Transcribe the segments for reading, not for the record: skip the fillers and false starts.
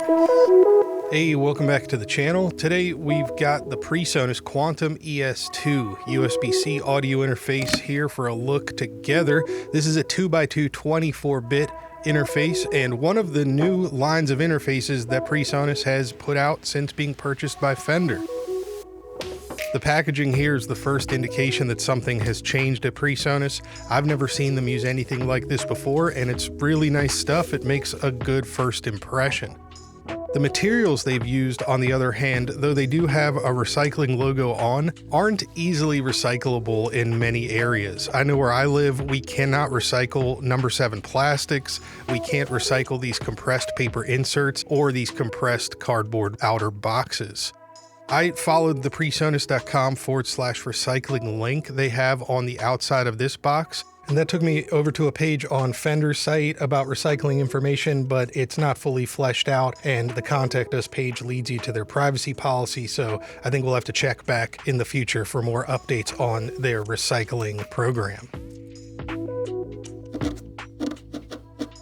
Hey, welcome back to the channel. Today we've got the PreSonus Quantum ES2 USB-C audio interface here for a look together. This is a 2x2 24-bit interface and one of the new lines of interfaces that PreSonus has put out since being purchased by Fender. The packaging here is the first indication that something has changed at PreSonus. I've never seen them use anything like this before, and it's really nice stuff. It makes a good first impression. The materials they've used, on the other hand, though they do have a recycling logo on, aren't easily recyclable in many areas. I know where I live, we cannot recycle number 7 plastics, we can't recycle these compressed paper inserts, or these compressed cardboard outer boxes. I followed the PreSonus.com/recycling link they have on the outside of this box, and that took me over to a page on Fender's site about recycling information, but it's not fully fleshed out, and the Contact Us page leads you to their privacy policy, so I think we'll have to check back in the future for more updates on their recycling program.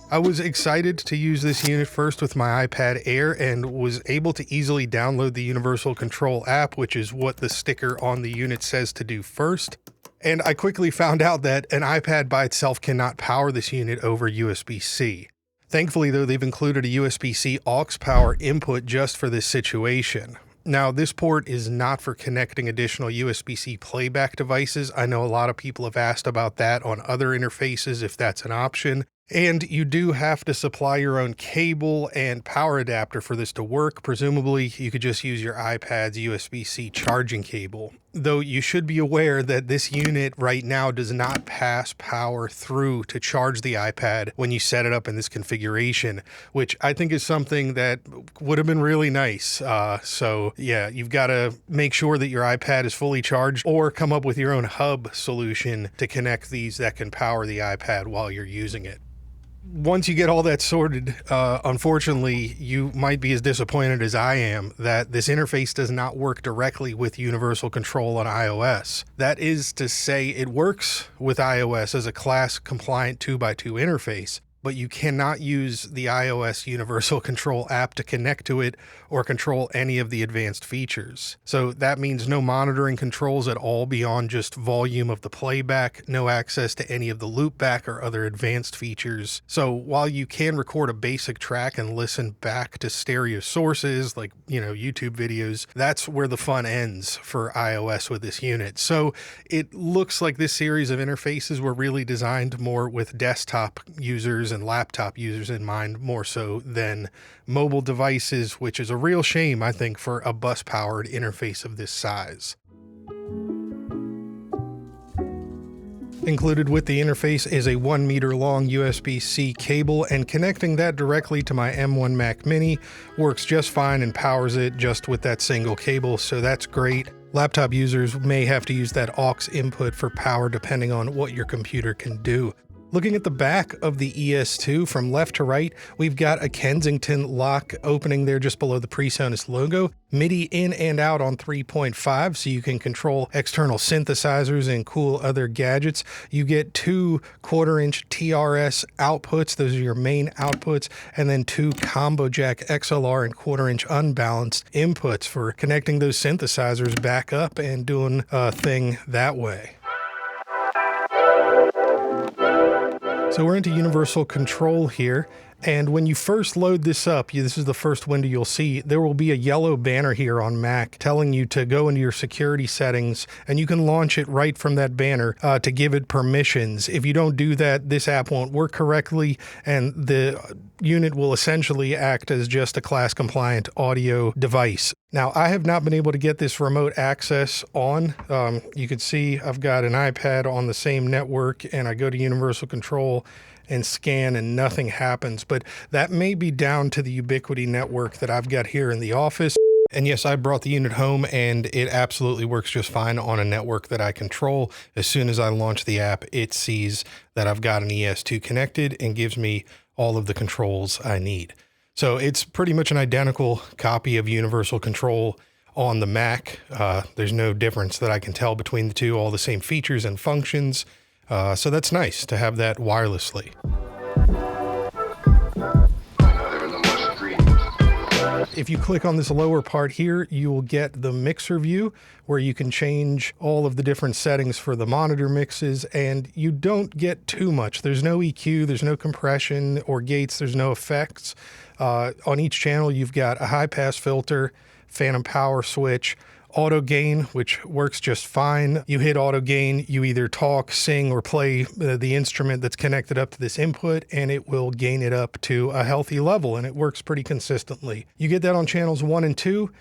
I was excited to use this unit first with my iPad Air and was able to easily download the Universal Control app, which is what the sticker on the unit says to do first. And I quickly found out that an iPad by itself cannot power this unit over USB-C. Thankfully, though, they've included a USB-C aux power input just for this situation. Now, this port is not for connecting additional USB-C playback devices. I know a lot of people have asked about that on other interfaces if that's an option. And you do have to supply your own cable and power adapter for this to work. Presumably, you could just use your iPad's USB-C charging cable. Though you should be aware that this unit right now does not pass power through to charge the iPad when you set it up in this configuration, which I think is something that would have been really nice. So yeah, you've got to make sure that your iPad is fully charged or come up with your own hub solution to connect these that can power the iPad while you're using it. Once you get all that sorted, unfortunately, you might be as disappointed as I am that this interface does not work directly with Universal Control on iOS. That is to say, it works with iOS as a class-compliant 2x2 interface, but you cannot use the iOS Universal Control app to connect to it or control any of the advanced features. So that means no monitoring controls at all beyond just volume of the playback, no access to any of the loopback or other advanced features. So while you can record a basic track and listen back to stereo sources like, YouTube videos, that's where the fun ends for iOS with this unit. So it looks like this series of interfaces were really designed more with desktop users and laptop users in mind more so than mobile devices, which is a real shame, I think, for a bus-powered interface of this size. Included with the interface is a 1 meter long USB-C cable, and connecting that directly to my M1 Mac Mini works just fine and powers it just with that single cable, so that's great. Laptop users may have to use that aux input for power depending on what your computer can do. Looking at the back of the ES2 from left to right, we've got a Kensington lock opening there just below the PreSonus logo, MIDI in and out on 3.5 so you can control external synthesizers and cool other gadgets. You get 2 1/4-inch TRS outputs, those are your main outputs, and then 2 combo jack XLR and 1/4-inch unbalanced inputs for connecting those synthesizers back up and doing a thing that way. So we're into Universal Control here, and when you first load this up, this is the first window you'll see, there will be a yellow banner here on Mac telling you to go into your security settings, and you can launch it right from that banner to give it permissions. If you don't do that, this app won't work correctly, and the unit will essentially act as just a class-compliant audio device. Now, I have not been able to get this remote access on. You can see I've got an iPad on the same network, and I go to Universal Control and scan and nothing happens, but that may be down to the Ubiquiti network that I've got here in the office. And yes, I brought the unit home and it absolutely works just fine on a network that I control. As soon as I launch the app, it sees that I've got an ES2 connected and gives me all of the controls I need. So it's pretty much an identical copy of Universal Control on the Mac. There's no difference that I can tell between the two, all the same features and functions. So that's nice to have that wirelessly. If you click on this lower part here, you will get the mixer view where you can change all of the different settings for the monitor mixes, and you don't get too much. There's no EQ, there's no compression or gates, there's no effects. On each channel, you've got a high pass filter, phantom power switch, auto gain, which works just fine. You hit auto gain, you either talk, sing, or play the instrument that's connected up to this input, and it will gain it up to a healthy level, and it works pretty consistently. You get that on channels 1 and 2.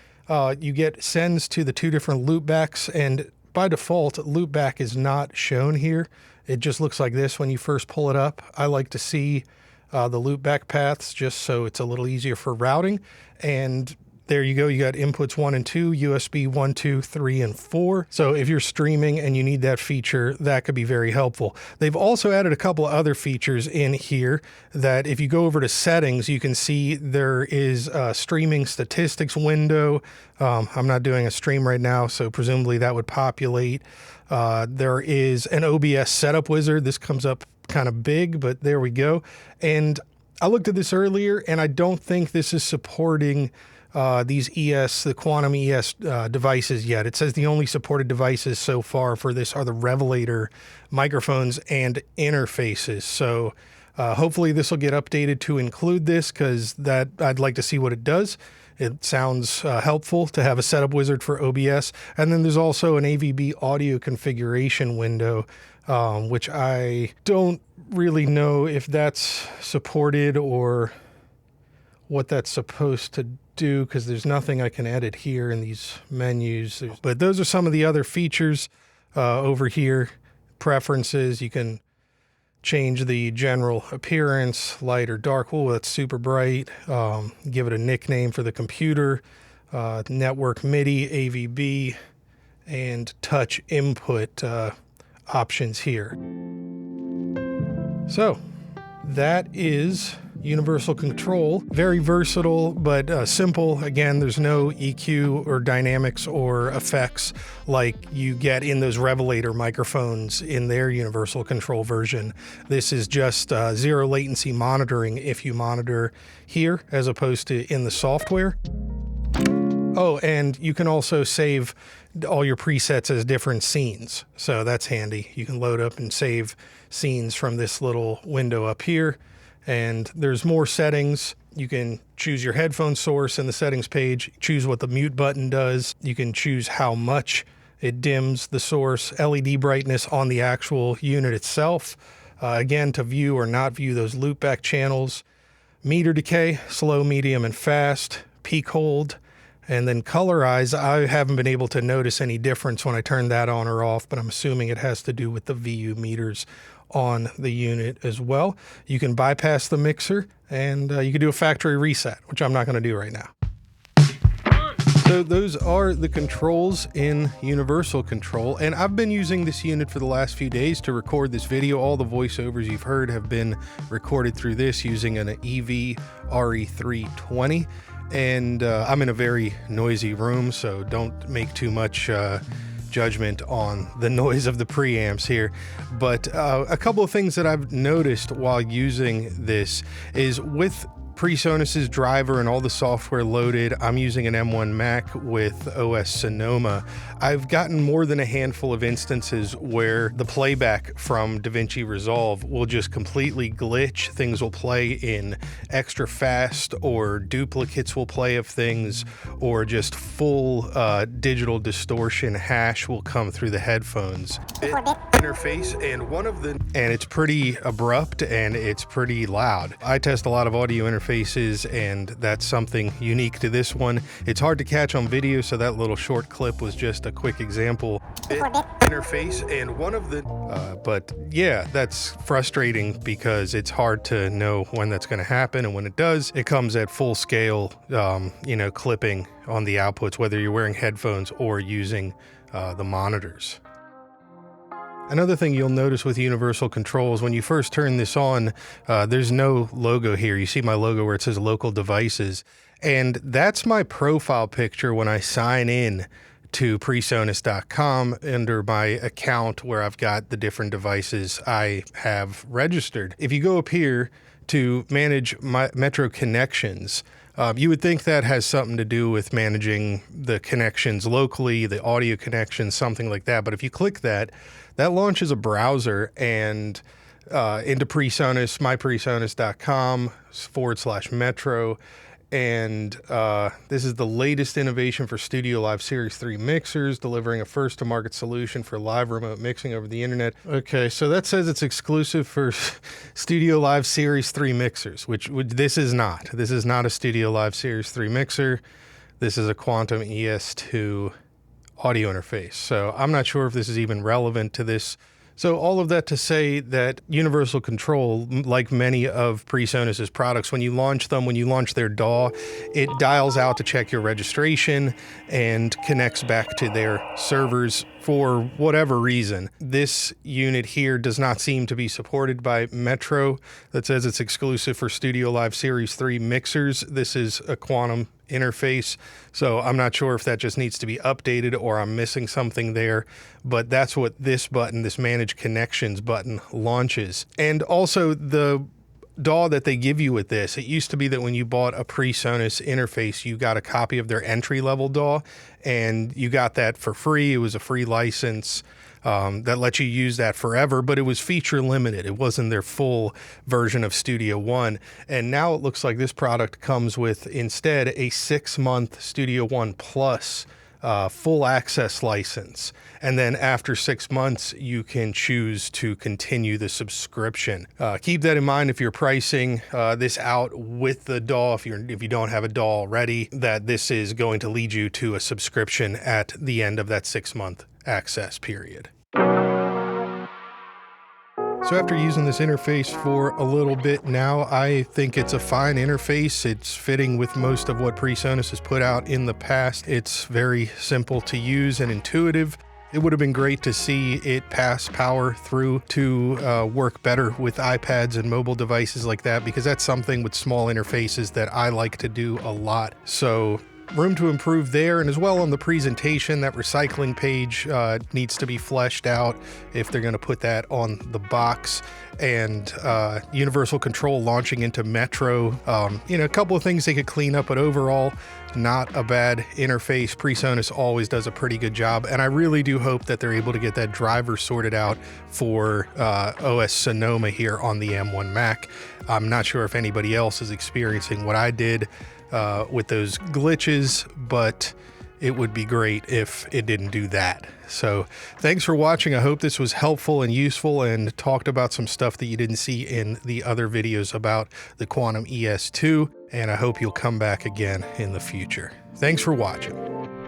You get sends to the 2 different loopbacks, and by default, loopback is not shown here. It just looks like this when you first pull it up. I like to see the loopback paths just so it's a little easier for routing. And there you go. You got inputs 1 and 2, USB 1, 2, 3, and 4. So if you're streaming and you need that feature, that could be very helpful. They've also added a couple of other features in here that if you go over to settings, you can see there is a streaming statistics window. I'm not doing a stream right now, so presumably that would populate. There is an OBS setup wizard. This comes up kind of big, but there we go. And I looked at this earlier, and I don't think this is supporting these the Quantum ES devices yet. It says the only supported devices so far for this are the Revelator microphones and interfaces. So hopefully this will get updated to include this, because that I'd like to see what it does. It sounds helpful to have a setup wizard for OBS. And then there's also an AVB audio configuration window, which I don't really know if that's supported or what that's supposed to do, because there's nothing I can edit here in these menus. But those are some of the other features over here. Preferences, you can change the general appearance, light or dark. Oh, that's super bright. Give it a nickname for the computer. Network MIDI, AVB, and touch input options here. So that is universal control. Very versatile, but simple. Again, there's no EQ or dynamics or effects like you get in those Revelator microphones in their universal control version. This is just zero latency monitoring if you monitor here as opposed to in the software. Oh, and you can also save all your presets as different scenes. So that's handy. You can load up and save scenes from this little window up here. And there's more settings. You can choose your headphone source in the settings page, choose what the mute button does. You can choose how much it dims the source, LED brightness on the actual unit itself. Again, to view or not view those loopback channels, meter decay, slow, medium, and fast, peak hold, and then colorize. I haven't been able to notice any difference when I turn that on or off, but I'm assuming it has to do with the VU meters on the unit as well. You can bypass the mixer, and you can do a factory reset, which I'm not going to do right now. So those are the controls in Universal Control, and I've been using this unit for the last few days to record this video. All the voiceovers you've heard have been recorded through this using an EV RE320, and I'm in a very noisy room, so don't make too much judgment on the noise of the preamps here. But a couple of things that I've noticed while using this is with PreSonus's driver and all the software loaded, I'm using an M1 Mac with OS Sonoma. I've gotten more than a handful of instances where the playback from DaVinci Resolve will just completely glitch. Things will play in extra fast, or duplicates will play of things, or just full digital distortion hash will come through the headphones interface, and it's pretty abrupt and it's pretty loud. I test a lot of audio interfaces, and that's something unique to this one. It's hard to catch on video, so that little short clip was just a quick example. Interface, and but yeah, that's frustrating because it's hard to know when that's going to happen, and when it does, it comes at full scale, clipping on the outputs, whether you're wearing headphones or using the monitors. Another thing you'll notice with Universal Controls, when you first turn this on, there's no logo here. You see my logo where it says local devices, and that's my profile picture when I sign in to PreSonus.com under my account where I've got the different devices I have registered. If you go up here to manage Metro connections. You would think that has something to do with managing the connections locally, the audio connections, something like that. But if you click that, that launches a browser and into PreSonus, mypresonus.com/Metro. And this is the latest innovation for Studio Live Series 3 mixers, delivering a first-to-market solution for live remote mixing over the internet. Okay, so that says it's exclusive for Studio Live Series 3 mixers, which this is not. This is not a Studio Live Series 3 mixer. This is a Quantum ES2 audio interface. So I'm not sure if this is even relevant to this. So all of that to say that Universal Control, like many of PreSonus's products, when you launch them, when you launch their DAW, it dials out to check your registration and connects back to their servers for whatever reason. This unit here does not seem to be supported by Metro. That says it's exclusive for Studio Live Series 3 mixers. This is a Quantum interface, so I'm not sure if that just needs to be updated or I'm missing something there, but that's what this button, this Manage Connections button, launches. And also the DAW that they give you with this, it used to be that when you bought a PreSonus interface, you got a copy of their entry-level DAW, and you got that for free. It was a free license that let you use that forever, but it was feature limited. It wasn't their full version of Studio One. And now it looks like this product comes with instead a 6-month Studio One Plus full access license. And then after 6 months, you can choose to continue the subscription. Keep that in mind if you're pricing this out with the DAW, if you don't have a DAW already, that this is going to lead you to a subscription at the end of that 6-month access period. So after using this interface for a little bit now, I think it's a fine interface. It's fitting with most of what PreSonus has put out in the past. It's very simple to use and intuitive. It would have been great to see it pass power through to work better with iPads and mobile devices like that, because that's something with small interfaces that I like to do a lot. So room to improve there, and as well on the presentation, that recycling page needs to be fleshed out if they're going to put that on the box. And Universal Control launching into Metro, a couple of things they could clean up, but overall, not a bad interface. PreSonus always does a pretty good job, and I really do hope that they're able to get that driver sorted out for OS Sonoma here on the M1 Mac. I'm not sure if anybody else is experiencing what I did with those glitches, but it would be great if it didn't do that. So thanks for watching. I hope this was helpful and useful and talked about some stuff that you didn't see in the other videos about the Quantum ES2, and I hope you'll come back again in the future. Thanks for watching.